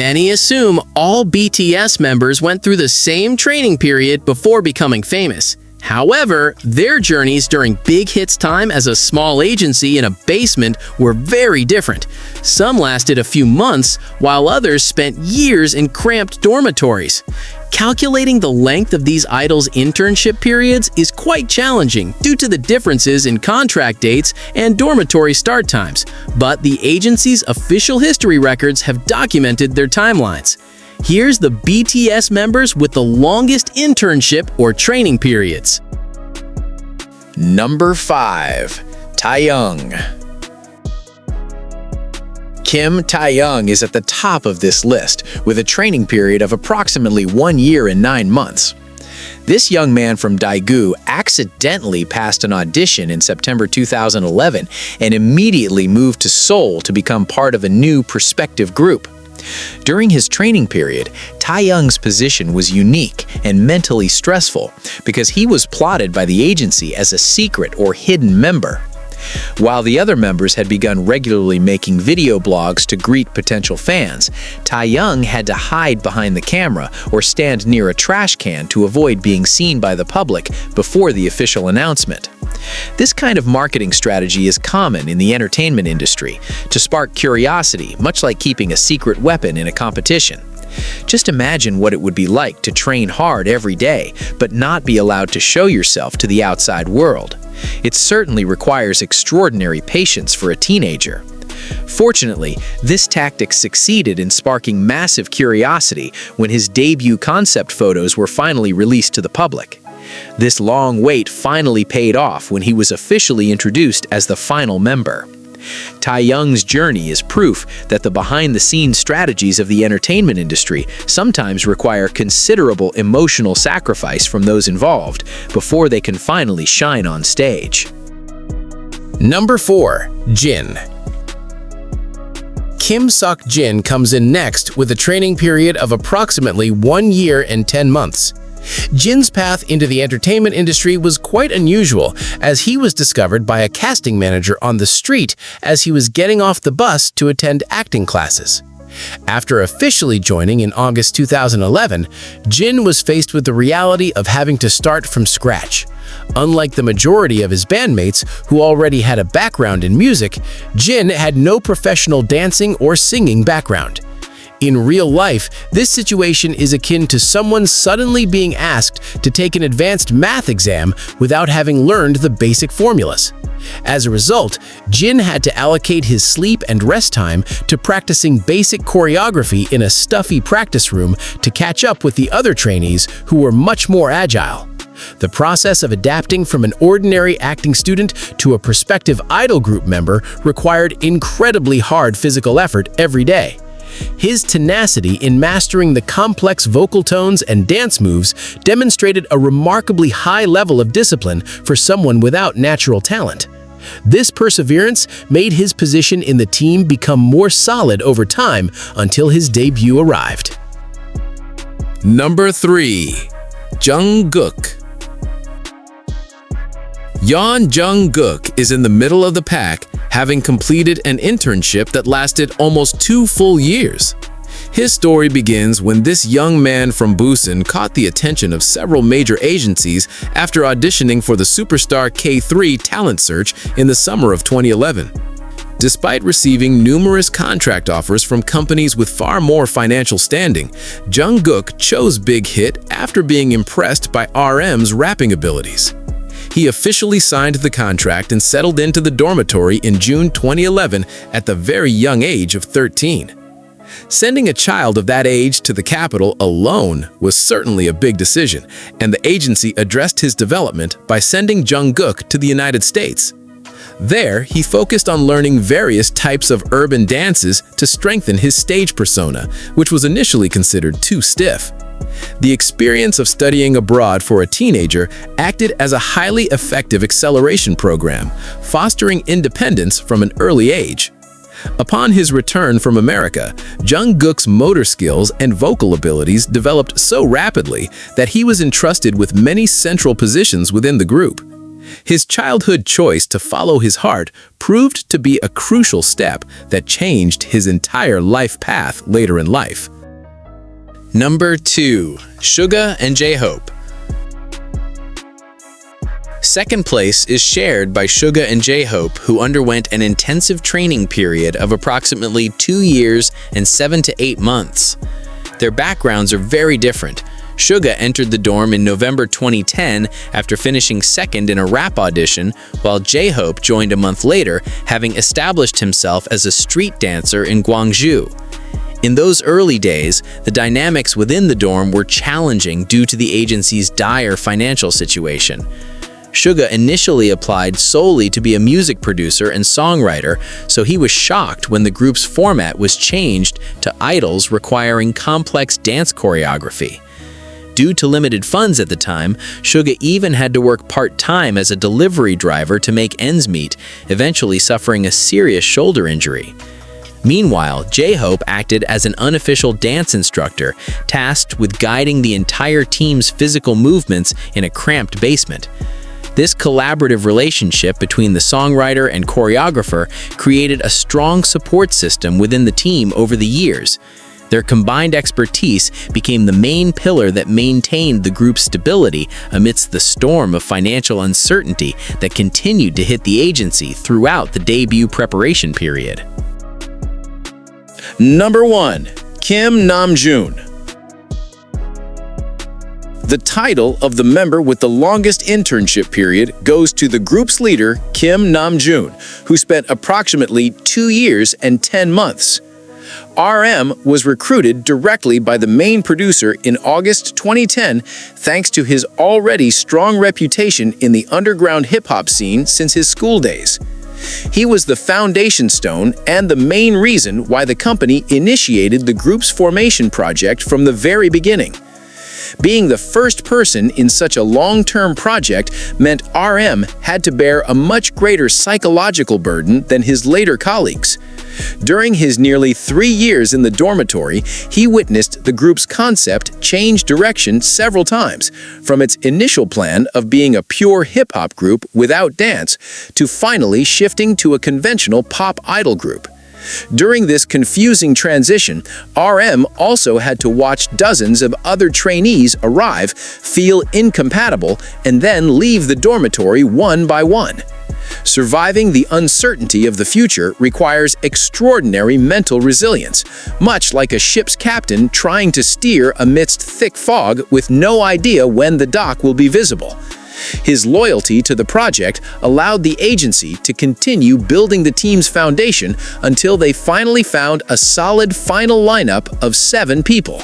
Many assume all BTS members went through the same training period before becoming famous. However, their journeys during Big Hit's time as a small agency in a basement were very different. Some lasted a few months, while others spent years in cramped dormitories. Calculating the length of these idols' internship periods is quite challenging due to the differences in contract dates and dormitory start times, but the agency's official history records have documented their timelines. Here's the BTS members with the longest internship or training periods. Number 5. Taehyung. Kim Taehyung is at the top of this list, with a training period of approximately 1 year and 9 months. This young man from Daegu accidentally passed an audition in September 2011 and immediately moved to Seoul to become part of a new prospective group. During his training period, Taehyung's position was unique and mentally stressful because he was plotted by the agency as a secret or hidden member. While the other members had begun regularly making video blogs to greet potential fans, Taehyung had to hide behind the camera or stand near a trash can to avoid being seen by the public before the official announcement. This kind of marketing strategy is common in the entertainment industry to spark curiosity, much like keeping a secret weapon in a competition. Just imagine what it would be like to train hard every day, but not be allowed to show yourself to the outside world. It certainly requires extraordinary patience for a teenager. Fortunately, this tactic succeeded in sparking massive curiosity when his debut concept photos were finally released to the public. This long wait finally paid off when he was officially introduced as the final member. Taehyung's journey is proof that the behind-the-scenes strategies of the entertainment industry sometimes require considerable emotional sacrifice from those involved before they can finally shine on stage. Number 4. Jin. Kim Seok-jin comes in next with a training period of approximately 1 year and 10 months. Jin's path into the entertainment industry was quite unusual, as he was discovered by a casting manager on the street as he was getting off the bus to attend acting classes. After officially joining in August 2011, Jin was faced with the reality of having to start from scratch. Unlike the majority of his bandmates, who already had a background in music, Jin had no professional dancing or singing background. In real life, this situation is akin to someone suddenly being asked to take an advanced math exam without having learned the basic formulas. As a result, Jin had to allocate his sleep and rest time to practicing basic choreography in a stuffy practice room to catch up with the other trainees who were much more agile. The process of adapting from an ordinary acting student to a prospective idol group member required incredibly hard physical effort every day. His tenacity in mastering the complex vocal tones and dance moves demonstrated a remarkably high level of discipline for someone without natural talent. This perseverance made his position in the team become more solid over time until his debut arrived. Number 3. Jungkook. Jungkook is in the middle of the pack, having completed an internship that lasted almost 2 full years. His story begins when this young man from Busan caught the attention of several major agencies after auditioning for the superstar K3 talent search in the summer of 2011. Despite receiving numerous contract offers from companies with far more financial standing, Jungkook chose Big Hit after being impressed by RM's rapping abilities. He officially signed the contract and settled into the dormitory in June 2011 at the very young age of 13. Sending a child of that age to the capital alone was certainly a big decision, and the agency addressed his development by sending Jungkook to the United States. There, he focused on learning various types of urban dances to strengthen his stage persona, which was initially considered too stiff. The experience of studying abroad for a teenager acted as a highly effective acceleration program, fostering independence from an early age. Upon his return from America, Jungkook's motor skills and vocal abilities developed so rapidly that he was entrusted with many central positions within the group. His childhood choice to follow his heart proved to be a crucial step that changed his entire life path later in life. Number 2. Suga and J-Hope. Second place is shared by Suga and J-Hope, who underwent an intensive training period of approximately 2 years and 7 to 8 months. Their backgrounds are very different. Suga entered the dorm in November 2010 after finishing second in a rap audition, while J-Hope joined a month later, having established himself as a street dancer in Gwangju. In those early days, the dynamics within the dorm were challenging due to the agency's dire financial situation. Suga initially applied solely to be a music producer and songwriter, so he was shocked when the group's format was changed to idols requiring complex dance choreography. Due to limited funds at the time, Suga even had to work part-time as a delivery driver to make ends meet, eventually suffering a serious shoulder injury. Meanwhile, J-Hope acted as an unofficial dance instructor, tasked with guiding the entire team's physical movements in a cramped basement. This collaborative relationship between the songwriter and choreographer created a strong support system within the team over the years. Their combined expertise became the main pillar that maintained the group's stability amidst the storm of financial uncertainty that continued to hit the agency throughout the debut preparation period. Number 1. Kim Namjoon. The title of the member with the longest internship period goes to the group's leader, Kim Namjoon, who spent approximately 2 years and 10 months. RM was recruited directly by the main producer in August 2010 thanks to his already strong reputation in the underground hip-hop scene since his school days. He was the foundation stone and the main reason why the company initiated the group's formation project from the very beginning. Being the first person in such a long-term project meant RM had to bear a much greater psychological burden than his later colleagues. During his nearly 3 years in the dormitory, he witnessed the group's concept change direction several times, from its initial plan of being a pure hip-hop group without dance to finally shifting to a conventional pop idol group. During this confusing transition, RM also had to watch dozens of other trainees arrive, feel incompatible, and then leave the dormitory one by one. Surviving the uncertainty of the future requires extraordinary mental resilience, much like a ship's captain trying to steer amidst thick fog with no idea when the dock will be visible. His loyalty to the project allowed the agency to continue building the team's foundation until they finally found a solid final lineup of 7 people.